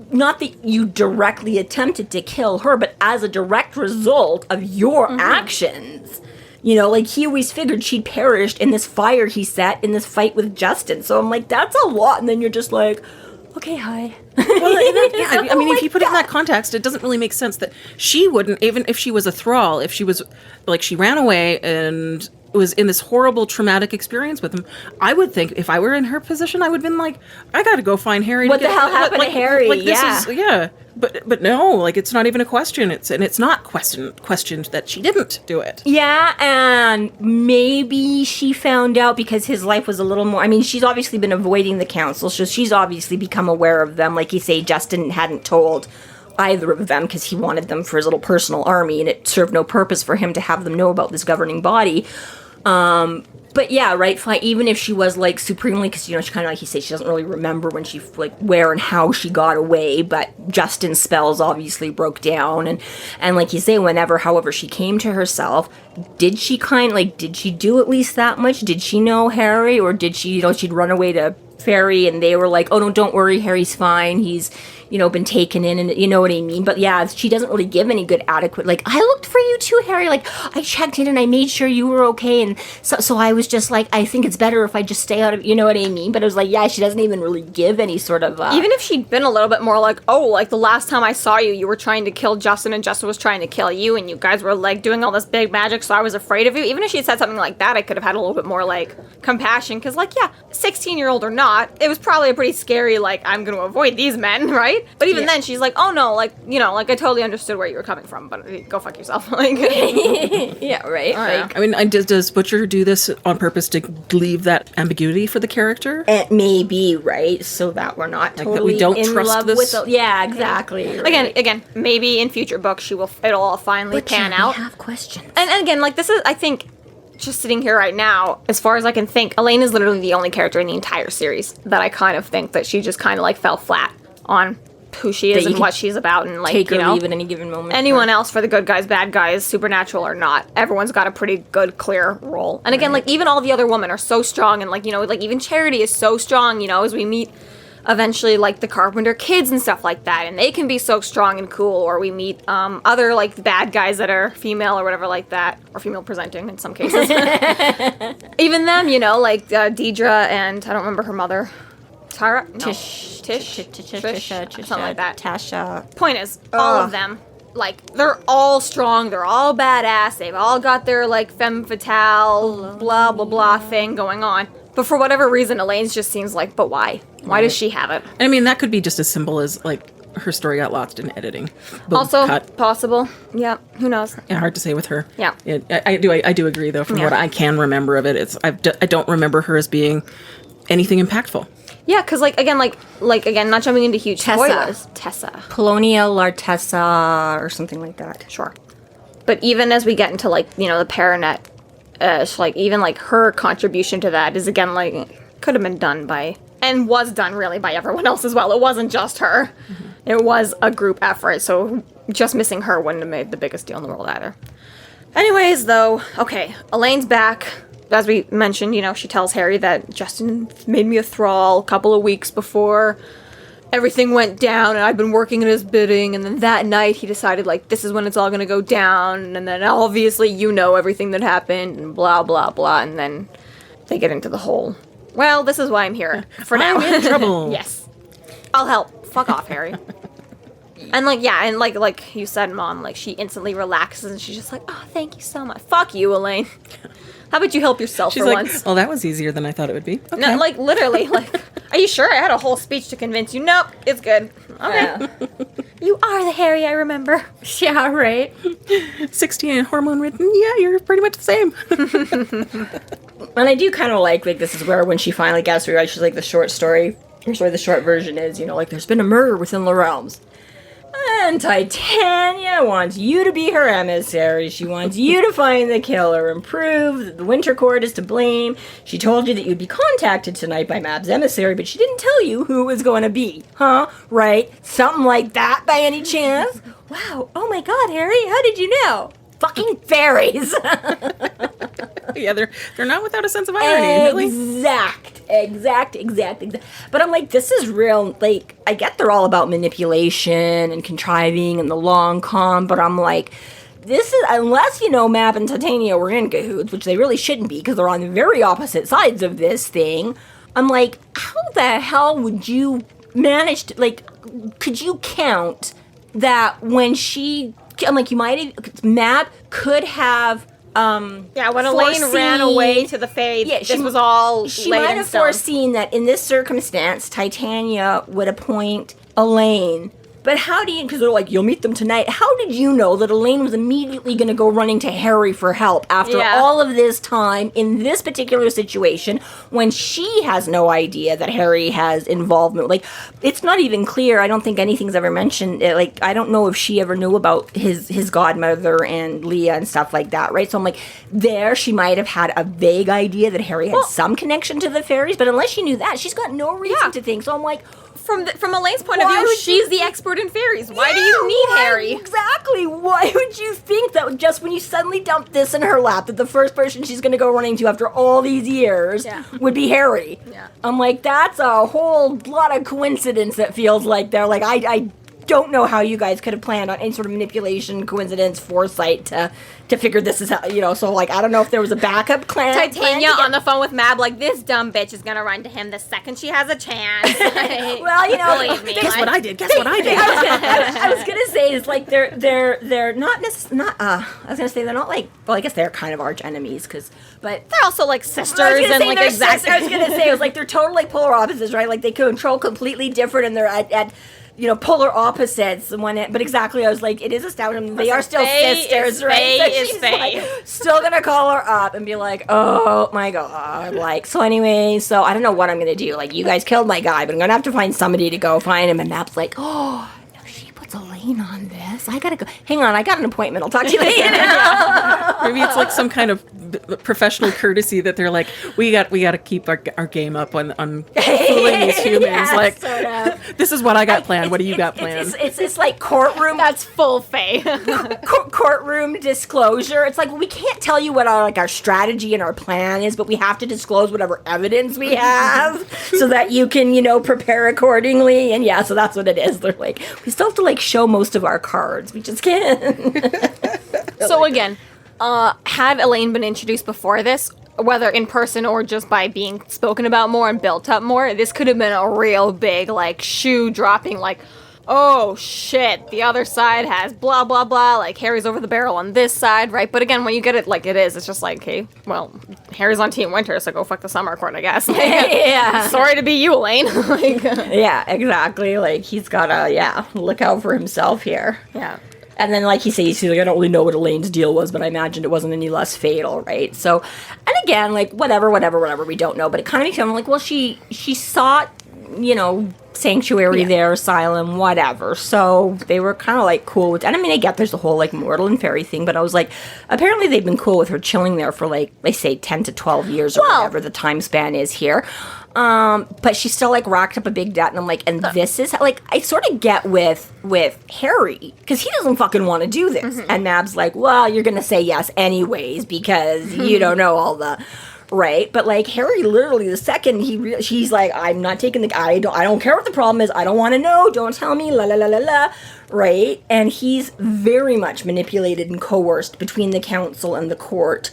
Speaker 1: not that you directly attempted to kill her, but as a direct result of your actions. You know, like, he always figured she'd perished in this fire he set in this fight with Justin. So I'm like, that's a lot. And then you're just like, okay, hi.
Speaker 2: Well, I mean, if you put it in that context, it doesn't really make sense that she wouldn't, even if she was a thrall, if she was, like, she ran away and was in this horrible traumatic experience with him, I would think if I were in her position, I would have been like, I gotta go find Harry.
Speaker 1: What the hell happened to Harry?
Speaker 2: Like, this
Speaker 1: Yeah.
Speaker 2: is, yeah. But no, like, it's not even a question. It's not questioned that she didn't do it.
Speaker 1: Yeah, and maybe she found out because his life was a little more... I mean, she's obviously been avoiding the council, so she's obviously become aware of them. Like you say, Justin hadn't told either of them because he wanted them for his little personal army, and it served no purpose for him to have them know about this governing body. But yeah, right, even if she was, like, supremely, because, you know, she kind of, like you say, she doesn't really remember when she, like, where and how she got away, but Justin's spells obviously broke down, and like you say, however she came to herself, did she did she do at least that much? Did she know Harry, or did she, you know, she'd run away to Fairy, and they were like, oh no, don't worry, Harry's fine, he's, been taken in, and you know what I mean? But yeah, she doesn't really give any good adequate, like, I looked for you too, Harry. Like, I checked in and I made sure you were okay. And so I was just like, I think it's better if I just stay out of, you know what I mean? But it was like, yeah, she doesn't even really give any sort of...
Speaker 3: Even if she'd been a little bit more like, oh, like the last time I saw you, you were trying to kill Justin and Justin was trying to kill you and you guys were like doing all this big magic, so I was afraid of you. Even if she had said something like that, I could have had a little bit more like compassion. Because like, yeah, 16-year-old or not, it was probably a pretty scary, like, I'm going to avoid these men, right? But even then, she's like, oh no, like, like I totally understood where you were coming from, but go fuck yourself. Like,
Speaker 1: yeah, right?
Speaker 2: Like, I mean, does Butcher do this on purpose to leave that ambiguity for the character?
Speaker 1: It may be, right? So that we're not totally
Speaker 2: that we don't
Speaker 1: in
Speaker 2: trust
Speaker 1: love
Speaker 2: this?
Speaker 1: with yeah, exactly. Right.
Speaker 3: Again, maybe in future books it'll all finally pan out.
Speaker 1: We have questions.
Speaker 3: And again, like, this is, I think, just sitting here right now, as far as I can think, Elaine is literally the only character in the entire series that I kind of think that she just kind of like fell flat on who she is and what she's about, and like,
Speaker 1: take or leave at any given moment.
Speaker 3: Anyone else, for the good guys, bad guys, supernatural or not, everyone's got a pretty good, clear role. And again, like, even all the other women are so strong, and like, like even Charity is so strong, as we meet eventually, like, the Carpenter kids and stuff like that, and they can be so strong and cool, or we meet other, like, bad guys that are female or whatever like that, or female presenting in some cases. Even them, like Deidre and, I don't remember her mother, Tara? No.
Speaker 1: Trish,
Speaker 3: something like that.
Speaker 1: Tasha.
Speaker 3: Point is, all of them, like, they're all strong, they're all badass, they've all got their, like, femme fatale, blah, blah, blah thing going on. But for whatever reason, Elaine's just seems like, but why? Why does she have it?
Speaker 2: I mean, that could be just as simple as, like, her story got lost in editing. Boom,
Speaker 3: also,
Speaker 2: cut.
Speaker 3: possible. Yeah, who knows?
Speaker 2: Yeah, hard to say with her.
Speaker 3: Yeah.
Speaker 2: I do agree, though, from what I can remember of it. I don't remember her as being anything impactful.
Speaker 3: Yeah, because, like, again, not jumping into huge spoilers. Tessa.
Speaker 1: Polonia Lartessa or something like that.
Speaker 3: Sure. But even as we get into, like, the Paranet, like, even, like, her contribution to that is, again, like, could have been done by, and was done, really, by everyone else as well. It wasn't just her. Mm-hmm. It was a group effort, so just missing her wouldn't have made the biggest deal in the world either. Anyways, though, okay, Elaine's back. As we mentioned, she tells Harry that Justin made me a thrall a couple of weeks before everything went down, and I've been working at his bidding, and then that night he decided, like, this is when it's all gonna go down, and then obviously everything that happened, and blah, blah, blah, and then they get into the whole, well, this is why I'm here, for now.
Speaker 2: I'm in trouble.
Speaker 3: Yes. I'll help. Fuck off, Harry. And, like, yeah, and like you said, Mom, like, she instantly relaxes, and she's just like, oh, thank you so much. Fuck you, Elaine. How about you help yourself
Speaker 2: She's
Speaker 3: for
Speaker 2: like,
Speaker 3: once?
Speaker 2: well, that was easier than I thought it would be. Okay.
Speaker 3: No, like, literally, like, are you sure? I had a whole speech to convince you. Nope, it's good. Okay. You are the Harry I remember.
Speaker 1: Yeah, right.
Speaker 2: 16 and hormone-ridden, yeah, you're pretty much the same.
Speaker 1: And I do kind of like, this is where when she finally gets to realize, she's like, the short version is, like, there's been a murder within the realms. And Titania wants you to be her emissary. She wants you to find the killer and prove that the Winter Court is to blame. She told you that you'd be contacted tonight by Mab's emissary, but she didn't tell you who it was going to be. Huh? Right? Something like that by any chance? Wow. Oh my God, Harry. How did you know? Fucking fairies.
Speaker 2: Yeah, they're not without a sense of irony. Really.
Speaker 1: Exact. But I'm like, this is real. Like, I get they're all about manipulation and contriving and the long con, but I'm like, this is, unless, Mab and Titania were in cahoots, which they really shouldn't be because they're on the very opposite sides of this thing. I'm like, how the hell would you manage to, like, could you count that when I'm like, Mab could have, when
Speaker 3: Elaine ran away to the Fae, this was all
Speaker 1: she
Speaker 3: laid
Speaker 1: might
Speaker 3: in
Speaker 1: have
Speaker 3: stone.
Speaker 1: foreseen that in this circumstance, Titania would appoint Elaine. But how do you, because they're like, you'll meet them tonight. How did you know that Elaine was immediately going to go running to Harry for help after all of this time in this particular situation when she has no idea that Harry has involvement? Like, it's not even clear. I don't think anything's ever mentioned. Like, I don't know if she ever knew about his godmother and Leah and stuff like that, right? So I'm like, she might have had a vague idea that Harry had some connection to the fairies, but unless she knew that, she's got no reason to think. So I'm like,
Speaker 3: from Elaine's point of view, she's the expert in fairies. Why do you need Harry?
Speaker 1: Exactly. Why would you think that just when you suddenly dump this in her lap, that the first person she's going to go running to after all these years would be Harry?
Speaker 3: Yeah.
Speaker 1: I'm like, that's a whole lot of coincidence that feels like they're like, I don't know how you guys could have planned on any sort of manipulation, coincidence, foresight to figure this is how, so like, I don't know if there was a backup plan.
Speaker 3: Titania on the phone with Mab, like, this dumb bitch is gonna run to him the second she has a chance.
Speaker 1: Well,
Speaker 3: believe me.
Speaker 2: Guess what I did.
Speaker 1: I was gonna say is like they're not necessarily I was gonna say they're not like, well, I guess they're kind of arch enemies but
Speaker 3: they're also like sisters and like exactly.
Speaker 1: I was gonna say it was like they're total like polar opposites, right? Like they control completely different, and they're at polar opposites. But exactly, I was like, it is established. They are still sisters, right? So she's like, still gonna call her up and be like, oh my god, like, so anyway, so I don't know what I'm gonna do. Like, you guys killed my guy, but I'm gonna have to find somebody to go find him. And Map's like, oh, no, she puts Elaine on this. I gotta go. Hang on, I got an appointment. I'll talk to you later.
Speaker 2: Maybe it's like some kind of professional courtesy that they're like, we got to keep our game up on fooling these humans.
Speaker 1: Yeah,
Speaker 2: like,
Speaker 1: sort of.
Speaker 2: This is what I got planned. What do you got planned?
Speaker 1: It's like courtroom.
Speaker 3: That's full Faye.
Speaker 1: Courtroom disclosure. It's like, well, we can't tell you what our strategy and our plan is, but we have to disclose whatever evidence we have so that you can, prepare accordingly. And so that's what it is. They're like, we still have to like show most of our cards. We just can't.
Speaker 3: So again, had Elaine been introduced before this, whether in person or just by being spoken about more and built up more, this could have been a real big, like, shoe dropping, like, oh shit, the other side has blah blah blah, like Harry's over the barrel on this side, right? But again, when you get it like it is, it's just like, okay, well, Harry's on Team Winter, so go fuck the Summer Court, I guess. Like,
Speaker 1: yeah.
Speaker 3: Sorry to be you, Elaine. Like,
Speaker 1: yeah, exactly. Like, he's gotta, look out for himself here.
Speaker 3: Yeah.
Speaker 1: And then, like he says, he's like, I don't really know what Elaine's deal was, but I imagined it wasn't any less fatal, right? So, and again, like, whatever, we don't know. But it kind of makes me like, well, she sought, sanctuary there, asylum, whatever. So they were kind of like cool with, and I mean, I get there's the whole like mortal and fairy thing, but I was like, apparently they've been cool with her chilling there for like, they say 10 to 12 years or whatever the time span is here. But she still like racked up a big debt, and I'm like, and this is like, I sort of get with Harry, because he doesn't fucking want to do this. Mm-hmm. And Mab's like, well, you're gonna say yes anyways because you don't know all the right. But like Harry, literally the second she's like, I'm not taking I don't care what the problem is, I don't want to know, don't tell me, la la la la la, right? And he's very much manipulated and coerced between the council and the court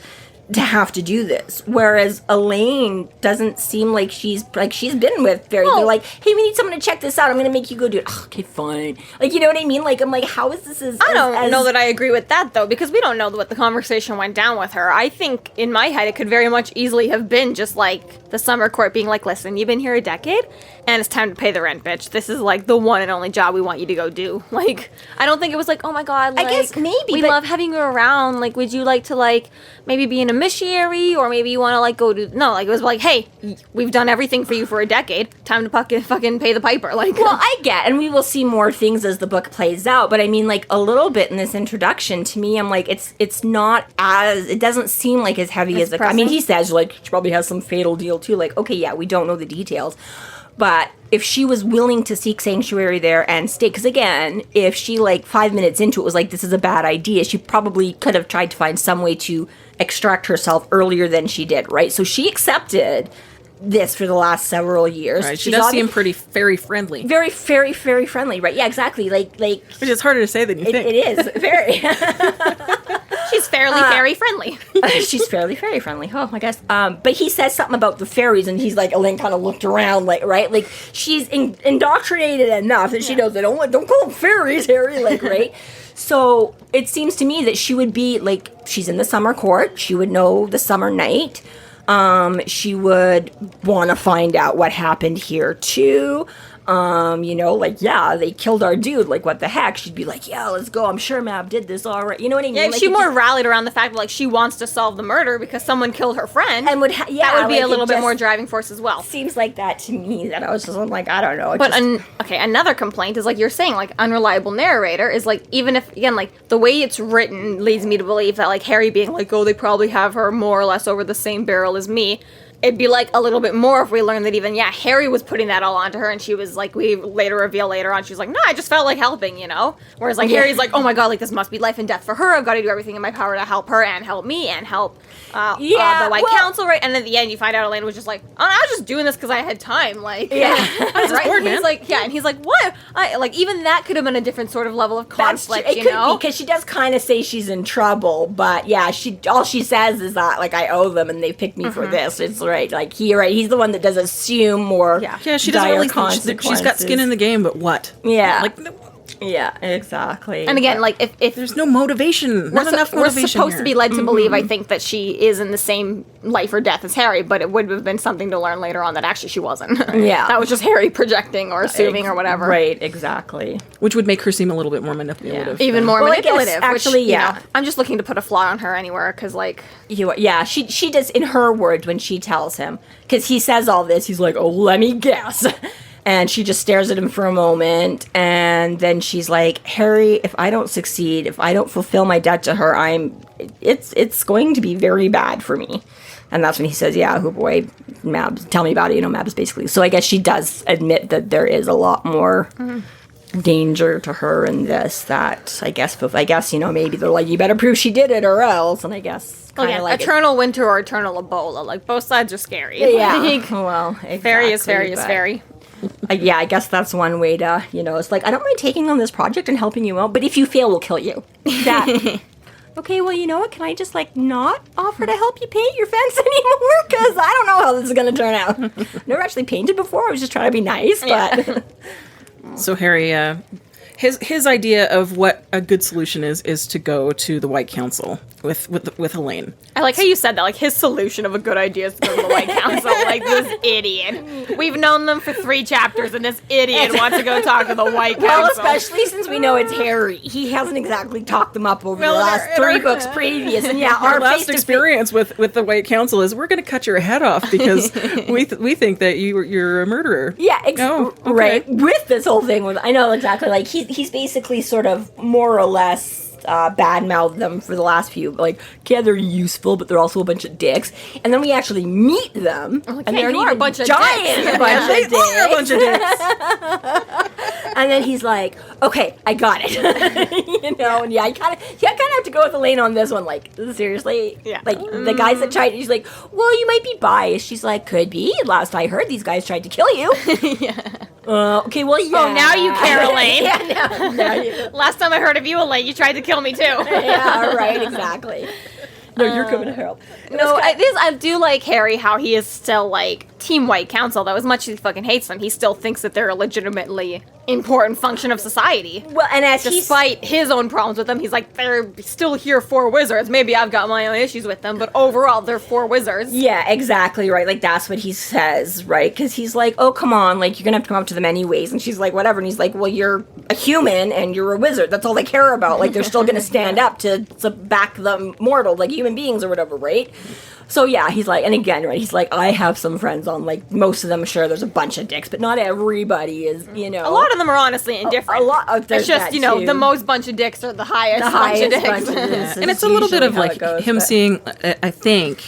Speaker 1: to have to do this, whereas Elaine doesn't seem like she's been with fairy. They're like, hey, we need someone to check this out, I'm gonna make you go do it. Oh, okay, fine. Like, you know what I mean? Like, I'm like, how is this
Speaker 3: I don't know that I agree with that though, because we don't know what the conversation went down with her. I think in my head it could very much easily have been just like the Summer Court being like, listen, you've been here a decade and it's time to pay the rent, bitch. This is like the one and only job we want you to go do. Like, I don't think it was like, oh my god, like,
Speaker 1: I guess maybe
Speaker 3: we love having you around, like, would you like to like maybe be an emissary, or maybe you want to like go to, no, like, it was like, hey, we've done everything for you for a decade, time to fucking pay the piper. Like,
Speaker 1: well, I get, and we will see more things as the book plays out, but I mean, like, a little bit in this introduction, to me, I'm like, it's not as, it doesn't seem like as heavy as I mean, he says, like, she probably has some fatal deal too, like, okay, yeah, we don't know the details, but if she was willing to seek sanctuary there and stay, because again, if she, like, 5 minutes into it was like, this is a bad idea, she probably could have tried to find some way to extract herself earlier than she did, right? So she accepted this for the last several years.
Speaker 2: Right, she does seem pretty fairy friendly.
Speaker 1: Very, very, very friendly, right? Yeah, exactly. Like
Speaker 2: which is harder to say than you think.
Speaker 1: It is, very.
Speaker 3: She's fairly fairy friendly.
Speaker 1: She's fairly fairy friendly. Oh, I guess. But he says something about the fairies, and he's like, Elaine kind of looked around, like, right? Like, she's indoctrinated enough that she knows they don't call them fairies, Harry, like, right? So it seems to me that she would be, like, she's in the Summer Court. She would know the Summer Night. She would want to find out what happened here, too. Like, yeah, they killed our dude. Like, what the heck? She'd be like, yeah, let's go. I'm sure Mab did this all right. You know what I mean?
Speaker 3: Yeah,
Speaker 1: like,
Speaker 3: she more rallied around the fact that, like, she wants to solve the murder because someone killed her friend.
Speaker 1: And that would
Speaker 3: be a little bit more driving force as well.
Speaker 1: Seems like that to me, that I was just like, I don't know.
Speaker 3: But, another complaint is, like you're saying, like, unreliable narrator is, like, even if, again, like, the way it's written leads me to believe that, like, Harry being like, oh, they probably have her more or less over the same barrel as me. it'd be like a little bit more if we learned that even, Harry was putting that all onto her, and she was like, we later reveal later on, she was like, no, I just felt like helping, Whereas like Harry's like, oh my god, like this must be life and death for her. I've got to do everything in my power to help her and help me and help the White Council, right? And at the end, you find out Elena was just like, oh, I was just doing this because I had time, like,
Speaker 2: I was just bored, man.
Speaker 3: He's like, and he's like, what? Like even that could have been a different sort of level of conflict,
Speaker 1: it could, because she does kind of say she's in trouble, but all she says is that like I owe them and they picked me for this. It's right, like he's the one that does assume more.
Speaker 2: Yeah, she doesn't really think she's got skin in the game, but what?
Speaker 1: Yeah,
Speaker 2: like.
Speaker 1: Yeah, exactly.
Speaker 3: And again, like if
Speaker 2: there's no motivation, not enough motivation.
Speaker 3: We're supposed to be led to believe, I think, that she is in the same life or death as Harry, but it would have been something to learn later on that actually she wasn't.
Speaker 1: Yeah,
Speaker 3: that was just Harry projecting or assuming or whatever.
Speaker 1: Right, exactly.
Speaker 2: Which would make her seem a little bit more manipulative.
Speaker 3: Yeah. Even more manipulative.
Speaker 1: Actually,
Speaker 3: I'm just looking to put a flaw on her anywhere because, like,
Speaker 1: she does in her words when she tells him, because he says all this. He's like, "Oh, let me guess." And she just stares at him for a moment, and then she's like, Harry, if I don't succeed, if I don't fulfill my debt to her, it's going to be very bad for me. And that's when he says, yeah, oh boy, Mabs, tell me about it, Mabs, basically. So I guess she does admit that there is a lot more danger to her in this, that I guess, maybe they're like, you better prove she did it or else, and I guess...
Speaker 3: like eternal winter or eternal Ebola, like, both sides are scary.
Speaker 1: Yeah,
Speaker 3: like,
Speaker 1: well, exactly.
Speaker 3: Fairy is fairy.
Speaker 1: I guess that's one way to, it's like, I don't mind taking on this project and helping you out, but if you fail, we'll kill you. That, okay, well, you know what, can I just, like, not offer to help you paint your fence anymore? Because I don't know how this is going to turn out. Never actually painted before, I was just trying to be nice, but...
Speaker 2: Yeah. So Harry, his idea of what a good solution is to go to the White Council with Elaine.
Speaker 3: I like how you said that. Like, his solution of a good idea is to go to the White Council. Like, this idiot. We've known them for 3 chapters, and this idiot wants to go talk to the White Council.
Speaker 1: Well, especially since we know it's Harry. He hasn't exactly talked them up over the last 3 books previous. And
Speaker 2: our last experience with the White Council is we're going to cut your head off because we think that you're a murderer.
Speaker 1: Yeah,
Speaker 2: okay.
Speaker 1: Right. With this whole thing, I know exactly. Like, he's basically sort of more or less bad-mouthed them for the last few. Like, yeah, they're useful, but they're also a bunch of dicks. And then we actually meet them, and they're
Speaker 3: a bunch of
Speaker 1: giant
Speaker 3: dicks.
Speaker 1: A bunch of dicks. And then he's like, okay, I got it. And I kind of have to go with Elaine on this one. Like, seriously?
Speaker 3: Yeah.
Speaker 1: Like, the guys that tried, she's like, well, you might be biased. She's like, could be. Last I heard, these guys tried to kill you. Okay, well, yeah.
Speaker 3: Oh, now you care, Elaine.
Speaker 1: Now you.
Speaker 3: Last time I heard of you, Elaine, you tried to kill me, too.
Speaker 1: Yeah, right, exactly. No, you're coming to help.
Speaker 3: I do like Harry, how he is still, like, Team White Council, though. As much as he fucking hates them, he still thinks that they're a legitimately important function of society.
Speaker 1: Well, and as
Speaker 3: despite his own problems with them, he's like, they're still here for wizards. Maybe I've got my own issues with them, but overall, they're for wizards.
Speaker 1: Yeah, exactly, right. Like, that's what he says, right? Because he's like, oh, come on, like, you're gonna have to come up to them anyways. And she's like, whatever. And he's like, well, you're a human and you're a wizard. That's all they care about. Like, they're still gonna stand up to back the mortal, like human beings or whatever, right? So yeah, he's like, and again, right, he's like, I have some friends on, like, most of them, sure, there's a bunch of dicks, but not everybody is,
Speaker 3: A lot of them are honestly indifferent.
Speaker 1: A lot.
Speaker 3: It's just, the most bunch of dicks are the highest bunch of dicks.
Speaker 2: And it's a little bit of, like, him seeing, I think,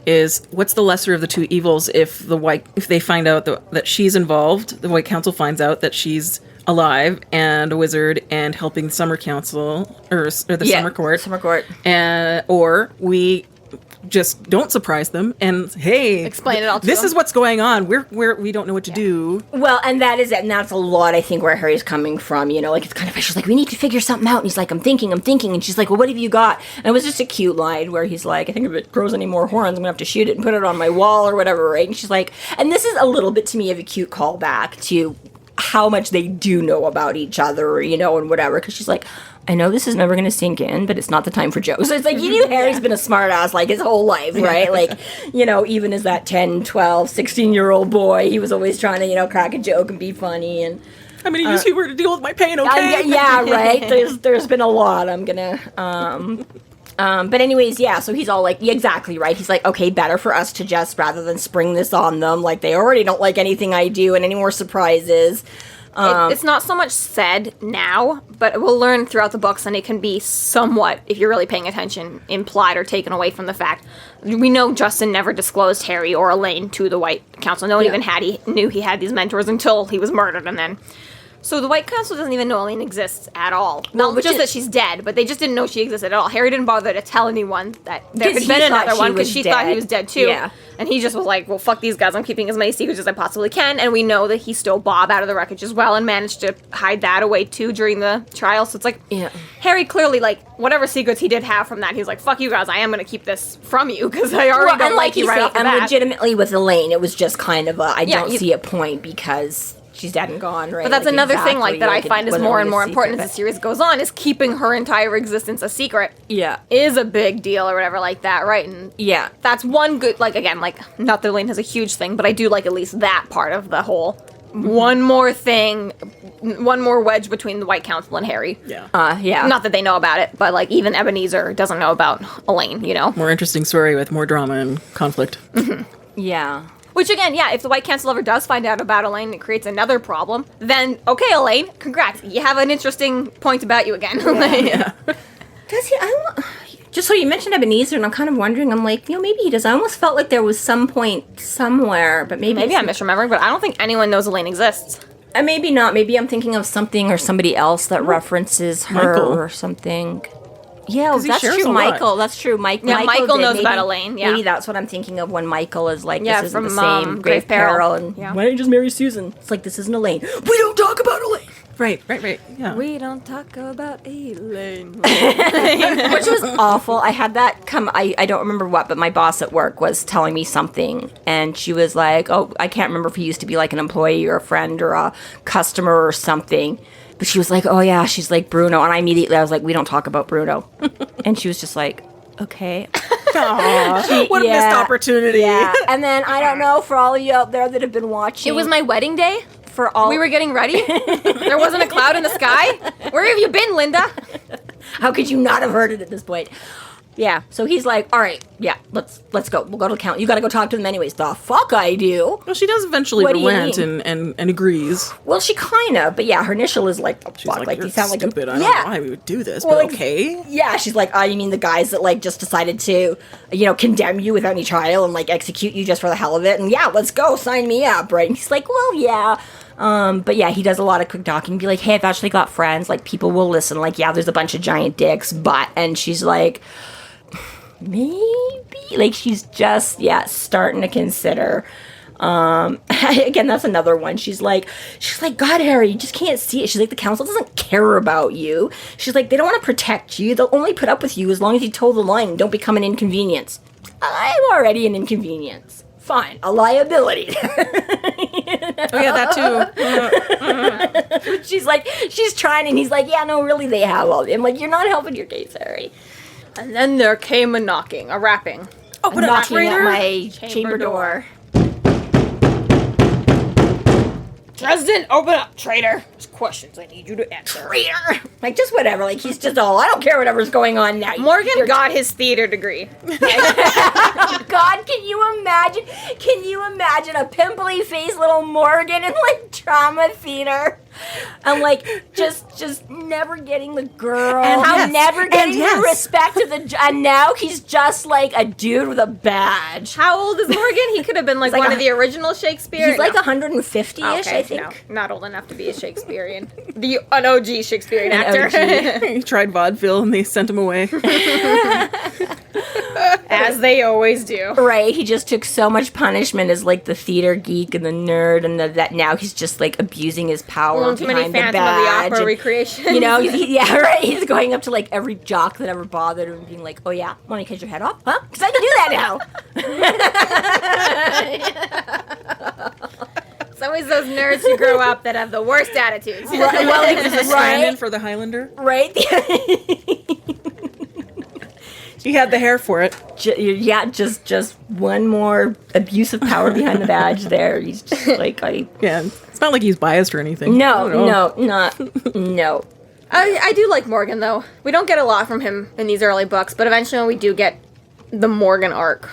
Speaker 2: is what's the lesser of the two evils if they find out that she's involved, the White Council finds out that she's alive and a wizard and helping the Summer Council, or the Summer Court. Or we just don't surprise them and hey,
Speaker 3: explain it all to
Speaker 2: this
Speaker 3: them.
Speaker 2: Is what's going on. We don't know what to do.
Speaker 1: Well, and that is it, and that's a lot, I think, where Harry's coming from, like, it's kind of, she's like, we need to figure something out, and he's like, I'm thinking, and she's like, well, what have you got? And it was just a cute line where he's like, I think if it grows any more horns, I'm gonna have to shoot it and put it on my wall or whatever, right? And she's like, and this is a little bit to me of a cute callback to how much they do know about each other, and whatever, because she's like, I know this is never going to sink in, but it's not the time for jokes. So it's like, you knew Harry's been a smartass, like, his whole life, right? Like, even as that 10, 12, 16-year-old boy, he was always trying to, crack a joke and be funny. And
Speaker 2: I'm going to use humor to deal with my pain, okay?
Speaker 1: Yeah, right. There's been a lot. I'm going to... but anyways, yeah, so he's all like, yeah, exactly, right? He's like, okay, better for us to just, rather than spring this on them, like, they already don't like anything I do and any more surprises.
Speaker 3: It's not so much said now, but we'll learn throughout the books, and it can be somewhat, if you're really paying attention, implied or taken away from the fact. We know Justin never disclosed Harry or Elaine to the White Council. No one even knew he had these mentors until he was murdered, and then... So the White Council doesn't even know Elaine exists at all. Not just that she's dead, but they just didn't know she existed at all. Harry didn't bother to tell anyone that there had been another one, because she thought he was dead too.
Speaker 1: Yeah.
Speaker 3: And he just was like, well, fuck these guys, I'm keeping as many secrets as I possibly can. And we know that he stole Bob out of the wreckage as well and managed to hide that away too during the trial. So it's like, Harry clearly, like, whatever secrets he did have from that, he was like, fuck you guys, I am going to keep this from you, because I already don't like you right off the bat.
Speaker 1: And legitimately with Elaine, it was just kind of I don't see a point because... she's dead and gone, right?
Speaker 3: But that's another thing, like, that I find is more and more important as the series goes on, is keeping her entire existence a secret.
Speaker 1: Yeah.
Speaker 3: Is a big deal or whatever like that, right? And that's one good, like, again, like, not that Elaine has a huge thing, but I do like at least that part of the whole one more thing, one more wedge between the White Council and Harry.
Speaker 2: Yeah.
Speaker 3: Not that they know about it, but, like, even Ebenezer doesn't know about Elaine, you know?
Speaker 2: More interesting story with more drama and conflict.
Speaker 1: Yeah.
Speaker 3: Which, again, if the White Council ever does find out about Elaine and it creates another problem, then, okay, Elaine, congrats. You have an interesting point about you again.
Speaker 1: Does he? Just so you mentioned Ebenezer, and I'm kind of wondering, I'm like, maybe he does. I almost felt like there was some point somewhere, but maybe
Speaker 3: I'm misremembering, but I don't think anyone knows Elaine exists.
Speaker 1: Maybe not. Maybe I'm thinking of something or somebody else that references her or something. Yeah, that's true. Michael, that's true.
Speaker 3: Michael knows about Elaine. Yeah,
Speaker 1: maybe that's what I'm thinking of when Michael is like, this isn't
Speaker 3: from
Speaker 1: the same Grave Peril, and why don't you just marry Susan? It's like, this isn't Elaine. We don't talk about Elaine.
Speaker 2: Right. Yeah.
Speaker 3: We don't talk about Elaine.
Speaker 1: Which was awful. I had that come, I don't remember what, but my boss at work was telling me something, and she was like, oh, I can't remember if he used to be like an employee or a friend or a customer or something. But she was like, oh yeah, she's like Bruno. And I was like, we don't talk about Bruno. And she was just like, okay.
Speaker 2: Aww, what a missed opportunity.
Speaker 1: Yeah. And then, I don't know, for all of you out there that have been watching.
Speaker 3: It was my wedding day.
Speaker 1: We
Speaker 3: were getting ready. There wasn't a cloud in the sky. Where have you been, Linda?
Speaker 1: How could you not have heard it at this point? Yeah, so he's like, all right, let's go. We'll go to the count. You got to go talk to them anyways. The fuck I do.
Speaker 2: Well, she does eventually relent and agrees.
Speaker 1: Well, she kind of, but yeah, her initial is like, oh,
Speaker 2: she's
Speaker 1: fuck, like you sound like
Speaker 2: stupid. I don't know why we would do this, but okay.
Speaker 1: Yeah, she's like, oh, you mean the guys that like just decided to, condemn you without any trial and like execute you just for the hell of it? And yeah, let's go, sign me up, right? And he's like, well, yeah. But yeah, he does a lot of quick talking. Be like, hey, I've actually got friends. Like, people will listen. Like, yeah, there's a bunch of giant dicks, but, and she's like, maybe, like, she's just starting to consider. Again, that's another one. She's like, God, Harry, you just can't see it. She's like, the council doesn't care about you. She's like, they don't want to protect you. They'll only put up with you as long as you toe the line and don't become an inconvenience. I'm already an inconvenience. Fine, a liability.
Speaker 2: Oh yeah, that too.
Speaker 1: She's like, she's trying, and he's like, yeah, no, really, they have all. I'm like, you're not helping your case, Harry.
Speaker 3: And then there came a rapping.
Speaker 1: Oh, but knocking at my chamber door.
Speaker 3: Dresden, open up, traitor. There's questions I need you to answer.
Speaker 1: Traitor! Like, just whatever. Like, he's just all, I don't care whatever's going on now.
Speaker 3: Morgan got his theater degree.
Speaker 1: God, can you imagine a pimply-faced little Morgan in, like, drama theater? And, like, just never getting the girl.
Speaker 2: And
Speaker 1: never getting the respect of the... And now he's just, like, a dude with a badge.
Speaker 3: How old is Morgan? He could have been, like one of the original Shakespeare.
Speaker 1: He's, like, 150-ish, I think.
Speaker 3: No, not old enough to be a Shakespearean. An OG Shakespearean actor.
Speaker 2: He tried vaudeville, and they sent him away.
Speaker 3: As they always do.
Speaker 1: Right, he just took so much punishment as, like, the theater geek and the nerd, and that now he's just, like, abusing his power behind the badge.
Speaker 3: Too many Phantom of the Opera recreations.
Speaker 1: He's going up to, like, every jock that ever bothered him and being like, oh, yeah, want to cut your head off? Huh? Because I can do that now.
Speaker 3: It's always those nerds who grow up that have the worst attitudes.
Speaker 2: Right, well, is a stand-in for the Highlander?
Speaker 1: Right.
Speaker 2: He had the hair for it.
Speaker 1: Just one more abuse of power behind the badge there. He's just like,
Speaker 2: Yeah, it's not like he's biased or anything.
Speaker 1: No.
Speaker 3: I do like Morgan, though. We don't get a lot from him in these early books, but eventually we do get the Morgan arc.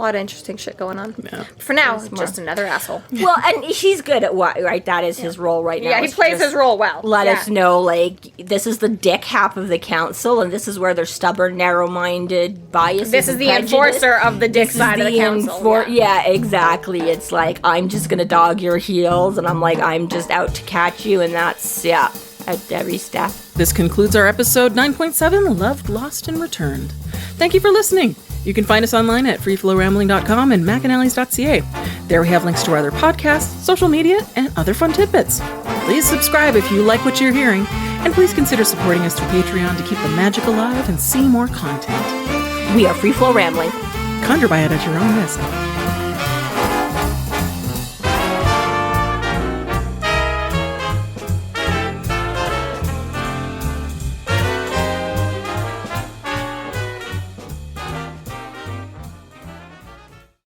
Speaker 3: A lot of interesting shit going on.
Speaker 2: Yeah.
Speaker 3: For now, just another asshole.
Speaker 1: Well, and he's good at what, right? That is his role right now.
Speaker 3: Yeah, he
Speaker 1: is
Speaker 3: plays
Speaker 1: just
Speaker 3: his role well.
Speaker 1: Let us know, like, this is the dick half of the council, and this is where they're stubborn, narrow-minded, biases.
Speaker 3: This is the
Speaker 1: prejudice.
Speaker 3: enforcer of the dick side of the council.
Speaker 1: Yeah, exactly. It's like, I'm just gonna dog your heels, and I'm like, I'm just out to catch you, and that's, at every step.
Speaker 2: This concludes our episode 9.7, Loved, Lost, and Returned. Thank you for listening. You can find us online at freeflowrambling.com and McAnally's.ca. There we have links to our other podcasts, social media, and other fun tidbits. Please subscribe if you like what you're hearing, and please consider supporting us through Patreon to keep the magic alive and see more content.
Speaker 1: We are Free Flow Rambling.
Speaker 2: Conjure by it at your own risk.